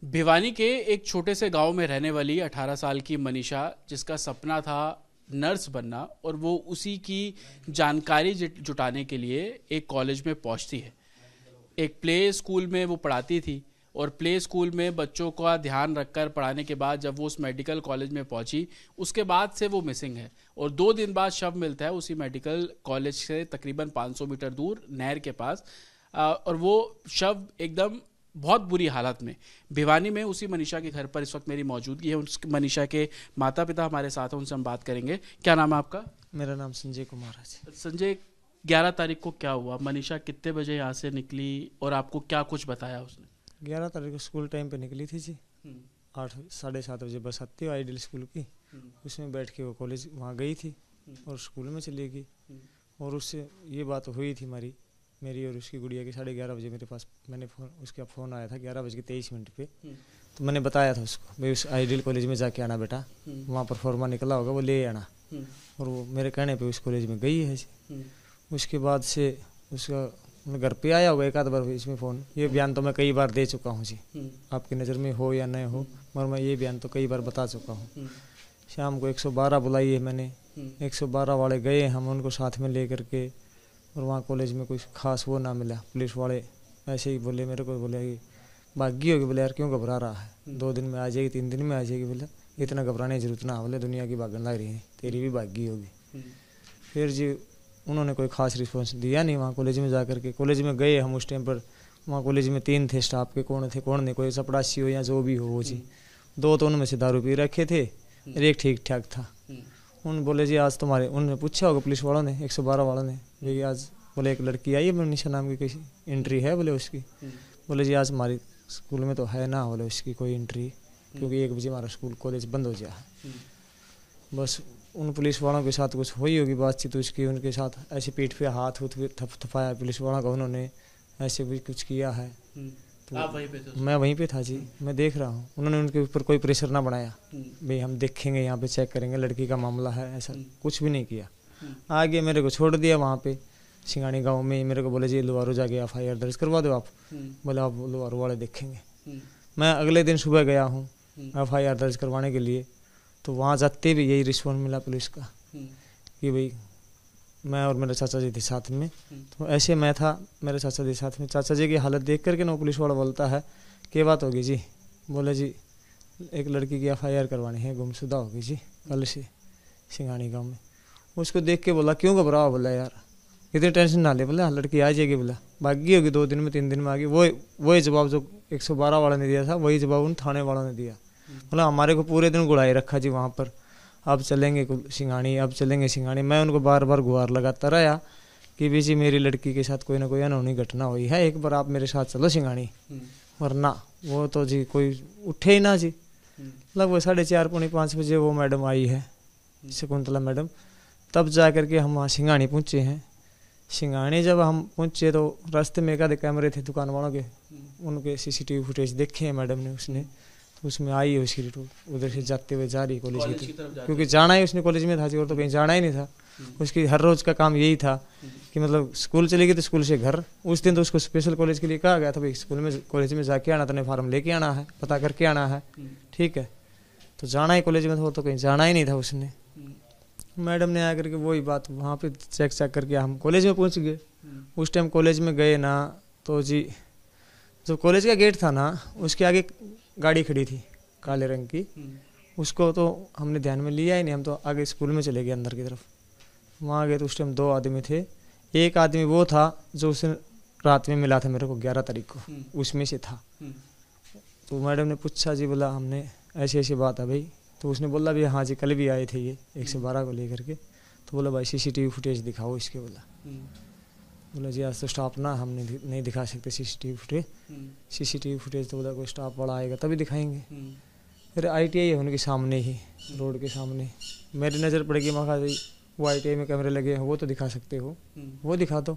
भिवानी के एक छोटे से गांव में रहने वाली 18 साल की मनीषा, जिसका सपना था नर्स बनना, और वो उसी की जानकारी जुटाने के लिए एक कॉलेज में पहुंचती है। एक प्ले स्कूल में वो पढ़ाती थी, और प्ले स्कूल में बच्चों का ध्यान रखकर पढ़ाने के बाद जब वो उस मेडिकल कॉलेज में पहुंची, उसके बाद से वो मिसिंग है। और 2 दिन बाद शव मिलता है उसी मेडिकल कॉलेज से तकरीबन 500 मीटर दूर नहर के पास। और वो शव एकदम बहुत बुरी हालत में। भिवानी में उसी मनीषा के घर पर इस वक्त मेरी मौजूदगी है। उस मनीषा के माता पिता हमारे साथ हैं, उनसे हम बात करेंगे। क्या नाम है आपका? मेरा नाम संजय कुमार है जी। संजय, 11 तारीख को क्या हुआ? मनीषा कितने बजे यहाँ से निकली और आपको क्या कुछ बताया उसने? 11 तारीख को स्कूल टाइम पे निकली थी जी। 8 साढ़े 7 बजे बस आती है आइडियल स्कूल की। उसमें बैठ के वो कॉलेज वहाँ गई थी और स्कूल में चली गई। और उससे ये बात हुई थी मेरी और उसकी गुड़िया की 11:30 बजे मेरे पास उसका फ़ोन आया था 11:23 पे। तो मैंने बताया था उसको, भाई उस आइडियल कॉलेज में जाके आना बेटा, वहाँ पर फॉर्मा निकला होगा वो ले आना। और वो मेरे कहने पे उस कॉलेज में गई है जी। उसके बाद से उसका घर पे आया होगा एक आध बार इसमें फ़ोन। ये बयान तो मैं कई बार दे चुका हूँ जी, आपकी नज़र में हो या नहीं हो, मगर मैं ये बयान तो कई बार बता चुका हूँ। शाम को 112 बुलाई है मैंने, 112 वाले गए, हम उनको साथ में ले करके, और वहाँ कॉलेज में कुछ खास वो ना मिला। पुलिस वाले ऐसे ही बोले मेरे को, बोले कि भागी होगी। बोले यार क्यों घबरा रहा है, 2 दिन में आ जाएगी, 3 दिन में आ जाएगी। बोले इतना घबराने की जरूरत ना, बोले दुनिया की भागन लग रही है, तेरी भी भागी होगी। फिर जी उन्होंने कोई खास रिस्पॉन्स दिया नहीं। वहाँ कॉलेज में जा करके, कॉलेज में गए हम उस टाइम पर, वहाँ कॉलेज में 3 थे स्टाफ के, कौन थे कौन नहीं, कोई चपड़ासी हो या जो भी हो वो जी। 2 तो उनमें से दारू पी रखे थे, एक ठीक ठाक था। उन बोले जी आज तुम्हारे, उन्होंने पूछा होगा पुलिस वालों ने, 112 वालों ने, भाई आज बोले एक लड़की आई है मनीषा नाम की, किसी एंट्री है बोले उसकी। बोले जी आज हमारी स्कूल में तो है ना, बोले उसकी कोई एंट्री, क्योंकि 1 बजे हमारा स्कूल कॉलेज बंद हो जाए। बस उन पुलिस वालों के साथ कुछ हुई होगी बातचीत उसकी, उनके साथ ऐसे पीठ पे हाथ थपथपाया पुलिस वालों का, उन्होंने ऐसे भी कुछ किया है। तो आप वहीं पे थे? मैं वहीं पे था जी, मैं देख रहा हूँ। उन्होंने उनके ऊपर कोई प्रेशर ना बनाया, भाई हम देखेंगे यहाँ पे चेक करेंगे लड़की का मामला है, ऐसा कुछ भी नहीं किया। आगे मेरे को छोड़ दिया वहाँ पे सिंगानी गांव में। मेरे को बोले जी लुवारू जाके FIR दर्ज करवा दो आप। बोले आप लुवारू वाले देखेंगे। मैं अगले दिन सुबह गया हूँ FIR दर्ज करवाने के लिए, तो वहाँ जाते भी यही रिस्पॉन्स मिला पुलिस का कि भाई मैं और मेरे चाचा जी थे साथ में। तो ऐसे मैं था, मेरे चाचा जी साथ में, चाचा जी की हालत देख करके ना पुलिस वाला बोलता है क्या बात होगी जी। बोले जी एक लड़की की FIR करवानी है, गुमशुदा होगी जी कल से सिंगानी गाँव में। उसको देख के बोला क्यों घबराओ, बोला यार इतनी टेंशन ना ले, बोला लड़की आ जाएगी, बोला भागी होगी, 2 दिन में 3 दिन में आ गई। वही जवाब जो 112 वाला ने दिया था, वही जवाब उन थाने वालों ने दिया। बोला हमारे को पूरे दिन गुड़ाई रखा जी वहाँ पर, अब चलेंगे सिंगानी, अब चलेंगे सिंगानी। मैं उनको बार बार गुहार लगाता रहा कि भी जी मेरी लड़की के साथ कोई ना कोई अनहोनी घटना हुई है, एक बार आप मेरे साथ चलो सिंगानी। वरना वो तो जी कोई उठे ही ना जी। लगभग 4:30 पौने 5 बजे वो मैडम आई है, शकुंतला मैडम, तब जा करके हम वहाँ सिंगानी पहुँचे हैं। सिंगानी जब हम पहुँचे तो रास्ते में एक आधे कैमरे थे दुकान वालों के, उनके CCTV फुटेज देखे हैं मैडम ने, उसने तो उसमें आई है उसकी रिपोर्ट, उधर से जाते हुए जा रही कॉलेज की तरफ, क्योंकि जाना ही उसने कॉलेज में था जी, और तो कहीं जाना ही नहीं था। उसकी हर रोज़ का काम यही था कि मतलब स्कूल चलेगी तो स्कूल से घर। उस दिन तो उसको स्पेशल कॉलेज के लिए कहा गया था, भाई स्कूल में कॉलेज में जाके आना, तो फॉर्म लेके आना है, पता करके आना है, ठीक है। तो जाना ही कॉलेज में था, तो कहीं जाना ही नहीं था उसने। मैडम ने आकर के वही बात वहाँ पे चेक करके हम कॉलेज में पहुँच गए। उस टाइम कॉलेज में गए ना, तो जी जो कॉलेज का गेट था ना, उसके आगे गाड़ी खड़ी थी काले रंग की, उसको तो हमने ध्यान में लिया ही नहीं, हम तो आगे स्कूल में चले गए अंदर की तरफ। वहाँ गए तो उस टाइम 2 आदमी थे। एक आदमी वो था जो उस रात में मिला था मेरे को 11 तारीख को, उसमें से था। तो मैडम ने पूछा जी, बोला हमने ऐसी ऐसी बात है भाई, तो उसने बोला भी हाँ जी कल भी आए थे ये 112 को लेकर के। तो बोला भाई CCTV फुटेज दिखाओ इसके। बोला जी आज तो स्टाफ ना हम नहीं दिखा सकते CCTV फुटेज। तो बोला कोई स्टाफ वाला आएगा तभी दिखाएंगे। फिर ITI है उनके सामने ही, रोड के सामने। मेरी नज़र पड़ गई, मैं कहा वो ITI में कैमरे लगे हैं, वो तो दिखा सकते हो, वो दिखा दो।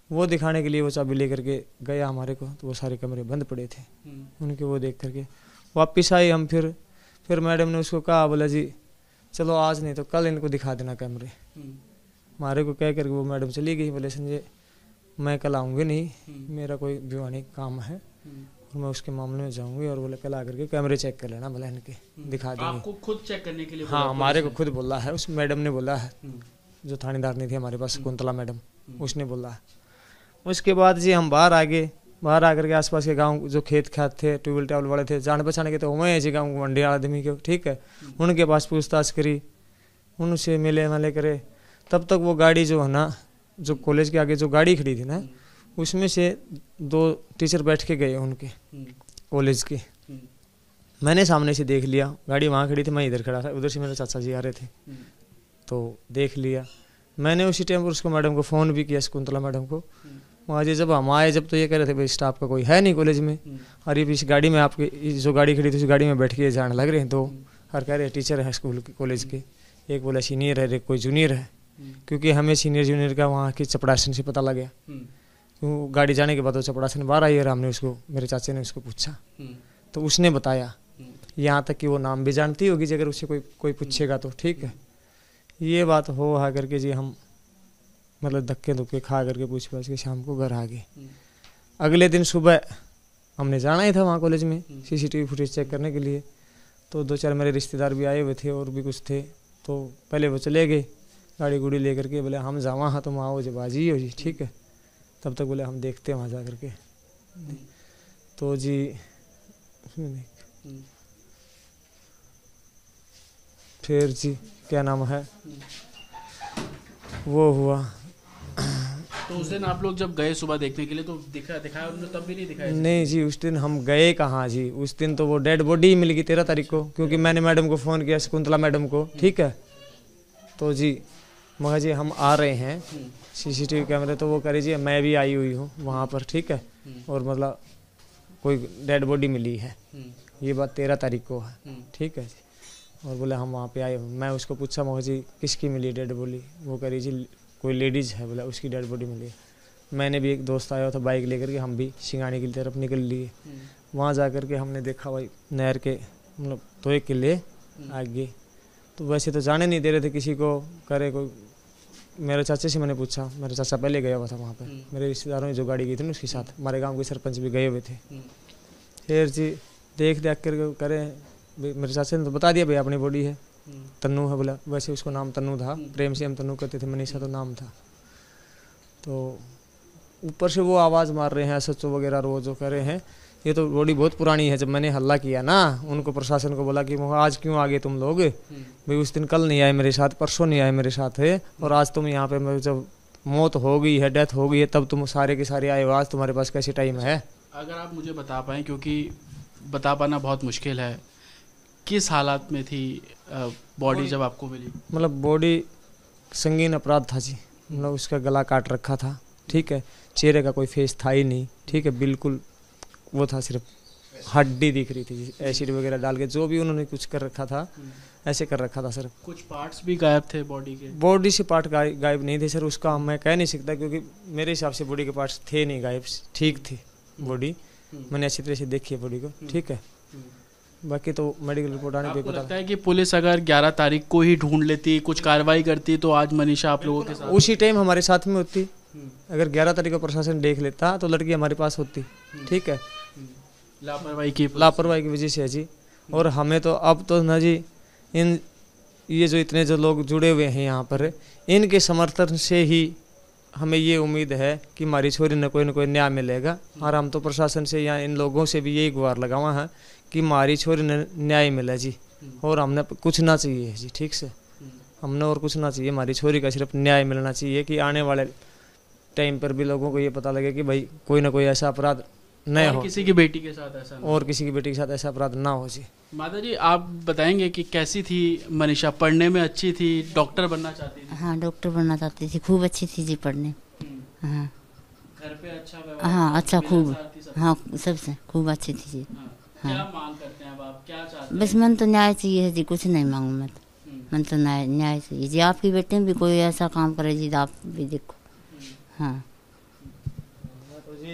वो दिखाने के लिए वो चाबी लेकर के गया हमारे को, तो वो सारे कमरे बंद पड़े थे उनके। वो देख करके वापस आए हम। फिर मैडम ने उसको कहा, बोला जी चलो आज नहीं तो कल इनको दिखा देना कैमरे। हमारे को कह करके वो मैडम चली गई। बोले संजय मैं कल आऊँगी नहीं, मेरा कोई भिवानी काम है, तो मैं उसके मामले में जाऊंगी और बोले कल आकर के कैमरे चेक कर लेना, भले इनके दिखा देंगे। आपको खुद चेक करने के लिए हाँ, बोला हमारे को पुलिस खुद बोला है, उस मैडम ने बोला है, ने? जो थानेदार नहीं थी हमारे पास, कुंतला मैडम, उसने बोला है। उसके बाद जी हम बाहर आ गए। बाहर आकर के आसपास के गांव जो खेत खात थे, ट्यूबवेल टावल वाले थे, जान पहचान के तो हुए हैं जी गाँव मंडी आदमी के, ठीक है। उनके पास पूछताछ करी, उनसे मिले वाले करे। तब तक वो गाड़ी जो है ना, जो कॉलेज के आगे जो गाड़ी खड़ी थी ना, उसमें से 2 टीचर बैठ के गए उनके कॉलेज के। मैंने सामने से देख लिया, गाड़ी वहाँ खड़ी थी, मैं इधर खड़ा था, उधर से मेरे चाचा जी आ रहे थे, तो देख लिया। मैंने उसी टाइम पर उसको मैडम को फ़ोन भी किया, शकुंतला मैडम को। वहाँ जी जब हम आए, जब तो ये कह रहे थे भाई स्टाफ का कोई है नहीं कॉलेज में, और ये इस गाड़ी में आपके जो गाड़ी खड़ी थी उस गाड़ी में बैठ के जाने लग रहे हैं 2, और कह रहे टीचर है स्कूल के कॉलेज के, एक बोला सीनियर है, एक कोई जूनियर है, क्योंकि हमें सीनियर जूनियर का वहाँ की चपड़ासन से पता लग गया। तो गाड़ी जाने के बाद वो चपड़ासन बाहर आई और हमने उसको, मेरे चाचे ने उसको पूछा, तो उसने बताया, यहाँ तक कि वो नाम भी जानती होगी अगर उससे कोई पूछेगा तो, ठीक है। ये बात हो आ करके जी हम मतलब धक्के धुक्के खा करके पूछ पाछ के शाम को घर आ गए। अगले दिन सुबह हमने जाना ही था वहाँ कॉलेज में सीसीटीवी फुटेज चेक करने के लिए, तो 2-4 मेरे रिश्तेदार भी आए हुए थे और भी कुछ थे। तो पहले वो चले गए गाड़ी गुड़ी ले करके, बोले हम जावा हाँ तुम आओ जब बाजी हो जी, ठीक है। तब तक बोले हम देखते हैं वहाँ जा करके। तो जी फिर जी क्या नाम है वो हुआ। तो उस दिन आप लोग जब गए सुबह देखने के लिए तो दिखाया उन्होंने, तब भी नहीं दिखाया? नहीं जी, उस दिन हम गए कहाँ जी, उस दिन तो वो डेड बॉडी ही मिल गई 13 तारीख को, क्योंकि मैंने मैडम को फ़ोन किया, शकुंतला मैडम को, ठीक है। तो जी मगर जी हम आ रहे हैं सीसीटीवी कैमरे, तो वो करे जी मैं भी आई हुई हूँ वहाँ पर, ठीक है, और मतलब कोई डेड बॉडी मिली है, ये बात 13 तारीख को है, ठीक है जी। और बोले हम वहाँ पे आए। मैं उसको पूछा मगर जी किसकी मिली डेड बॉडी, वो करी जी कोई लेडीज़ है, बोला उसकी डेड बॉडी मिली है। मैंने भी एक दोस्त आया था बाइक लेकर के, हम भी सिंगानी की तरफ निकल लिए। वहाँ जा कर के हमने देखा भाई नहर के मतलब 2 किले आगे, तो वैसे तो जाने नहीं दे रहे थे किसी को, करे कोई। मेरे चाचे से मैंने पूछा, मेरा चाचा पहले गया हुआ था वहाँ पर, मेरे रिश्तेदारों ने जो गाड़ी गई थी ना उसके साथ, हमारे गाँव के सरपंच भी गए हुए थे। फिर जी देख कर करें, मेरे चाचा ने तो बता दिया भाई अपनी बॉडी है, तन्नू है, बोला वैसे उसको नाम तन्नू था, प्रेम से हम तन्नू कहते थे, मनीषा तो नाम था। तो ऊपर से वो आवाज़ मार रहे हैं सचो वगैरह, वो जो कर रहे हैं, ये तो बॉडी बहुत पुरानी है। जब मैंने हल्ला किया ना, उनको प्रशासन को बोला कि आज क्यों आ गए तुम लोग, भाई उस दिन कल नहीं आए मेरे साथ, परसों नहीं आए मेरे साथ है, और आज तुम यहाँ पे जब मौत हो गई है, डेथ हो गई है, तब तुम सारे के सारे आए हो, आज तुम्हारे पास कैसे टाइम है? अगर आप मुझे बता पाएँ, क्योंकि बता पाना बहुत मुश्किल है, किस हालात में थी बॉडी जब आपको मिली? मतलब बॉडी संगीन अपराध था जी, मतलब उसका गला काट रखा था, ठीक है, चेहरे का कोई फेस था ही नहीं, ठीक है, बिल्कुल वो था, सिर्फ हड्डी दिख रही थी, एसिड वगैरह डाल के जो भी उन्होंने कुछ कर रखा था, ऐसे कर रखा था सर। कुछ पार्ट्स भी गायब थे बॉडी के? बॉडी से पार्ट गायब नहीं थे सर, उसका मैं कह नहीं सकता, क्योंकि मेरे हिसाब से बॉडी के पार्ट्स थे नहीं गायब, ठीक थी बॉडी, मैंने अच्छी तरह से देखी है बॉडी को, ठीक है। बाकी तो मेडिकल रिपोर्ट आने पे पता लगता है कि पुलिस अगर 11 तारीख को ही ढूंढ लेती, कुछ कार्रवाई करती, तो आज मनीषा आप लोगों के साथ उसी टाइम हमारे साथ में होती। अगर 11 तारीख को प्रशासन देख लेता तो लड़की हमारे पास होती, ठीक है। लापरवाही की वजह से है जी। और हमें तो अब तो ना जी, इन ये जो इतने जो लोग जुड़े हुए हैं यहाँ पर, इनके समर्थन से ही हमें ये उम्मीद है कि हमारी छोरी न कोई न्याय मिलेगा। और हम तो प्रशासन से या इन लोगों से भी यही गुहार लगावा है कि हमारी छोरी ने न्याय मिले जी, और हमने कुछ ना चाहिए जी, ठीक से, हमने और कुछ ना चाहिए, हमारी छोरी का सिर्फ न्याय मिलना चाहिए, कि आने वाले टाइम पर भी लोगों को ये पता लगे कि भाई कोई ना कोई ऐसा अपराध न हो, किसी की बेटी के साथ ऐसा और किसी की बेटी के साथ ऐसा अपराध ना हो जी। माता जी, आप बताएंगे कि कैसी थी मनीषा? पढ़ने में अच्छी थी, डॉक्टर बनना चाहती थी? हाँ, डॉक्टर बनना चाहती थी, खूब अच्छी थी जी पढ़ने। हाँ, घर पे अच्छा व्यवहार? हाँ अच्छा, खूब, हाँ सबसे खूब अच्छी थी जी। क्या मांग करते हैं अब आप, क्या चाहते हैं? बस मन तो न्याय चाहिए जी, कुछ नहीं मांगू मैं तो, मन तो न्याय चाहिए जी। आपकी बेटे में भी कोई ऐसा काम करे जी, आप भी देखो। हाँ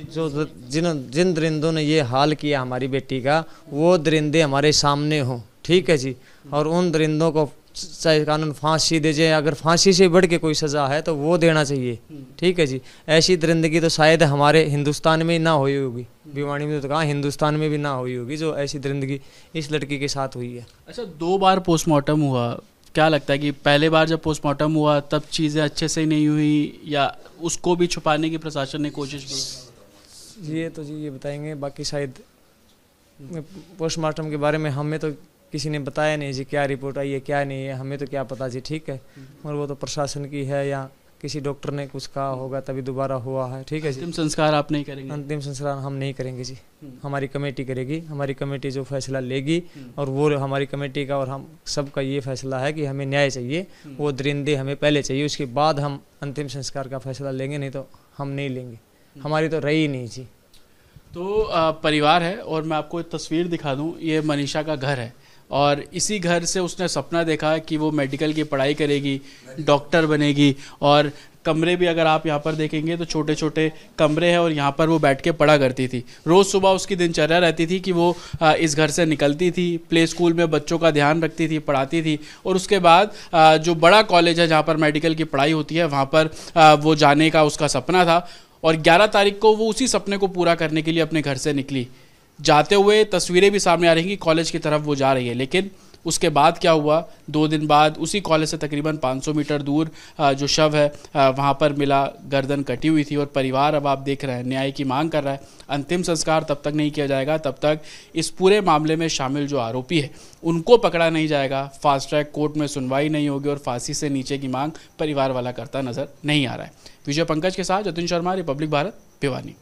जो जिन दरिंदों ने ये हाल किया हमारी बेटी का, वो दरिंदे हमारे सामने हों, ठीक है जी, और उन दरिंदों को चाहे कानून फांसी दे जाए, अगर फांसी से बढ़ के कोई सज़ा है तो वो देना चाहिए। ठीक है जी। ऐसी दरिंदगी तो शायद हमारे हिंदुस्तान में ना हुई होगी, भिवानी में तो कहाँ, हिंदुस्तान में भी ना हुई होगी जो ऐसी दरिंदगी इस लड़की के साथ हुई है। अच्छा, 2 बार पोस्टमार्टम हुआ, क्या लगता है कि पहले बार जब पोस्टमार्टम हुआ तब चीज़ें अच्छे से नहीं हुई या उसको भी छुपाने की प्रशासन ने कोशिश की? ये तो जी ये बताएंगे, बाकी शायद पोस्टमार्टम के बारे में हमें तो किसी ने बताया नहीं जी, क्या रिपोर्ट आई है क्या नहीं है, हमें तो क्या पता जी। ठीक है, और वो तो प्रशासन की है या किसी डॉक्टर ने कुछ कहा होगा तभी दोबारा हुआ है। ठीक है जी। अंतिम संस्कार आप नहीं करेंगे? अंतिम संस्कार हम नहीं करेंगे जी, हमारी कमेटी करेगी। हमारी कमेटी जो फैसला लेगी, और वो हमारी कमेटी का और हम सबका ये फैसला है कि हमें न्याय चाहिए, वो दरिंदे हमें पहले चाहिए, उसके बाद हम अंतिम संस्कार का फैसला लेंगे, नहीं तो हम नहीं लेंगे, हमारी तो रही नहीं जी। तो परिवार है, और मैं आपको एक तस्वीर दिखा दूं, ये मनीषा का घर है, और इसी घर से उसने सपना देखा कि वो मेडिकल की पढ़ाई करेगी, डॉक्टर बनेगी। और कमरे भी अगर आप यहाँ पर देखेंगे तो छोटे छोटे कमरे हैं, और यहाँ पर वो बैठ के पढ़ा करती थी। रोज़ सुबह उसकी दिनचर्या रहती थी कि वो इस घर से निकलती थी, प्ले स्कूल में बच्चों का ध्यान रखती थी, पढ़ाती थी, और उसके बाद जो बड़ा कॉलेज है जहाँ पर मेडिकल की पढ़ाई होती है वहाँ पर वो जाने का उसका सपना था। और 11 तारीख को वो उसी सपने को पूरा करने के लिए अपने घर से निकली। जाते हुए तस्वीरें भी सामने आ रही हैं कि कॉलेज की तरफ वो जा रही है, लेकिन उसके बाद क्या हुआ, 2 दिन बाद उसी कॉलेज से तकरीबन 500 मीटर दूर जो शव है वहाँ पर मिला, गर्दन कटी हुई थी। और परिवार, अब आप देख रहे हैं, न्याय की मांग कर रहा है। अंतिम संस्कार तब तक नहीं किया जाएगा तब तक इस पूरे मामले में शामिल जो आरोपी है उनको पकड़ा नहीं जाएगा, फास्ट ट्रैक कोर्ट में सुनवाई नहीं होगी, और फांसी से नीचे की मांग परिवार वाला करता नजर नहीं आ रहा है। विजय पंकज के साथ जतिन शर्मा, रिपब्लिक भारत, भिवानी।